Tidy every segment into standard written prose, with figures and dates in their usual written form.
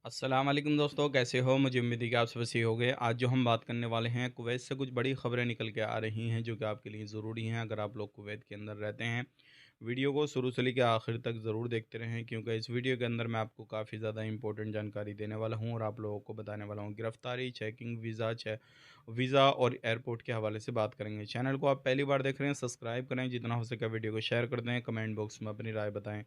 अस्सलाम वालेकुम दोस्तों, कैसे हो? मुझे उम्मीद है कि आप सब सही होंगे। आज जो हम बात करने वाले हैं, कुवैत से कुछ बड़ी खबरें निकल के आ रही हैं जो कि आपके लिए ज़रूरी हैं अगर आप लोग कुवैत के अंदर रहते हैं। वीडियो को शुरू से लेकर आखिर तक ज़रूर देखते रहें क्योंकि इस वीडियो के अंदर मैं आपको काफ़ी ज़्यादा इंपॉर्टेंट जानकारी देने वाला हूं और आप लोगों को बताने वाला हूं गिरफ्तारी, चेकिंग, वीज़ा और एयरपोर्ट के हवाले से बात करेंगे। चैनल को आप पहली बार देख रहे हैं, सब्सक्राइब करें, जितना हो सके वीडियो को शेयर कर दें, कमेंट बॉक्स में अपनी राय बताएं।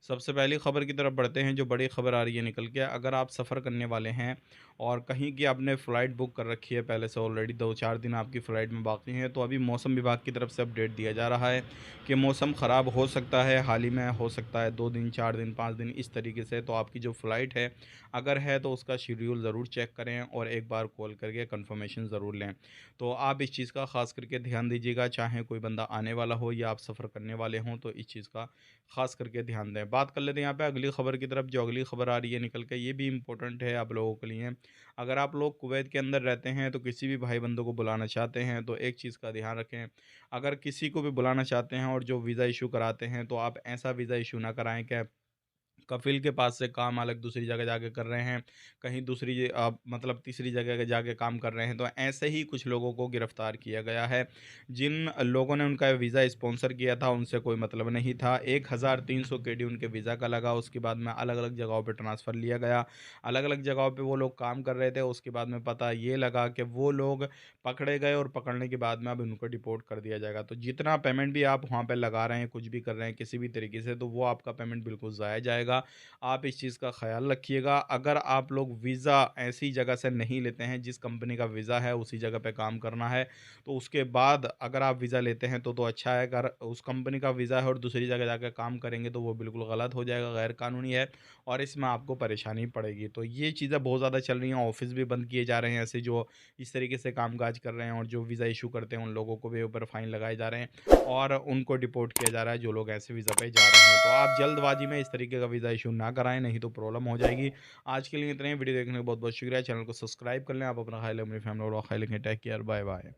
सबसे पहली खबर की तरफ बढ़ते हैं, जो बड़ी खबर आ रही है निकल के। अगर आप सफ़र करने वाले हैं और कहीं की आपने फ़्लाइट बुक कर रखी है पहले से, ऑलरेडी 2-4 दिन आपकी फ़्लाइट में बाकी हैं, तो अभी मौसम विभाग की तरफ से अपडेट दिया जा रहा है कि मौसम ख़राब हो सकता है, हाल ही में हो सकता है 2 दिन, 4 दिन, 5 दिन इस तरीके से। तो आपकी जो फ़्लाइट है, अगर है तो उसका शेड्यूल ज़रूर चेक करें और एक बार कॉल करके कन्फर्मेशन ज़रूर लें। तो आप इस चीज़ का ख़ास करके ध्यान दीजिएगा, चाहे कोई बंदा आने वाला हो या आप सफ़र करने वाले हों, तो इस चीज़ का ख़ास करके ध्यान दें। बात कर लेते हैं यहाँ पे अगली खबर की तरफ। जो अगली खबर आ रही है निकल के, ये भी इम्पोर्टेंट है आप लोगों के लिए। अगर आप लोग कुवैत के अंदर रहते हैं तो किसी भी भाई बंदों को बुलाना चाहते हैं तो एक चीज़ का ध्यान रखें। अगर किसी को भी बुलाना चाहते हैं और जो वीज़ा इशू कराते हैं, तो आप ऐसा वीज़ा इशू ना कराएं कि कफ़ील के पास से काम अलग दूसरी जगह जाके कर रहे हैं, कहीं दूसरी मतलब तीसरी जगह जाके काम कर रहे हैं। तो ऐसे ही कुछ लोगों को गिरफ़्तार किया गया है। जिन लोगों ने उनका वीज़ा स्पॉन्सर किया था, उनसे कोई मतलब नहीं था। 1300 केडी उनके वीज़ा का लगा, उसके बाद में अलग-अलग जगहों पे ट्रांसफ़र लिया गया। अलग-अलग जगहों पे वो लोग काम कर रहे थे, उसके बाद में पता ये लगा कि वो लोग पकड़े गए और पकड़ने के बाद में अब उनको डिपोर्ट कर दिया जाएगा। तो जितना पेमेंट भी आप वहाँ पे लगा रहे हैं, कुछ भी कर रहे हैं किसी भी तरीके से, तो वो आपका पेमेंट बिल्कुल ज़ाया जाएगा। आप इस चीज़ का ख़्याल रखिएगा। अगर आप लोग वीज़ा ऐसी जगह से नहीं लेते हैं, जिस कंपनी का वीज़ा है उसी जगह पे काम करना है, तो उसके बाद अगर आप वीज़ा लेते हैं तो अच्छा है। अगर उस कंपनी का वीज़ा है और दूसरी जगह जाकर काम करेंगे तो वो बिल्कुल गलत हो जाएगा, गैर कानूनी है और इसमें आपको परेशानी पड़ेगी। तो ये चीज़ें बहुत ज़्यादा चल रही हैं, ऑफ़िस भी बंद किए जा रहे हैं ऐसे जो इस तरीके से कामकाज कर रहे हैं और जो वीज़ा इश्यू करते हैं उन लोगों को भी ऊपर फ़ाइन लगाए जा रहे हैं और उनको डिपोर्ट किया जा रहा है जो लोग ऐसे वीज़ा पे जा रहे हैं। तो आप जल्दबाज़ी में इस तरीके का वीज़ा इश्यू ना कराएँ, नहीं तो प्रॉब्लम हो जाएगी। आज के लिए इतना ही। वीडियो देखने का बहुत-बहुत शुक्रिया। चैनल को सब्सक्राइब कर लें। आप अपना ख़्याल रखें, अपनी फैमिली और ख़्याल रखें। Take care, bye-bye.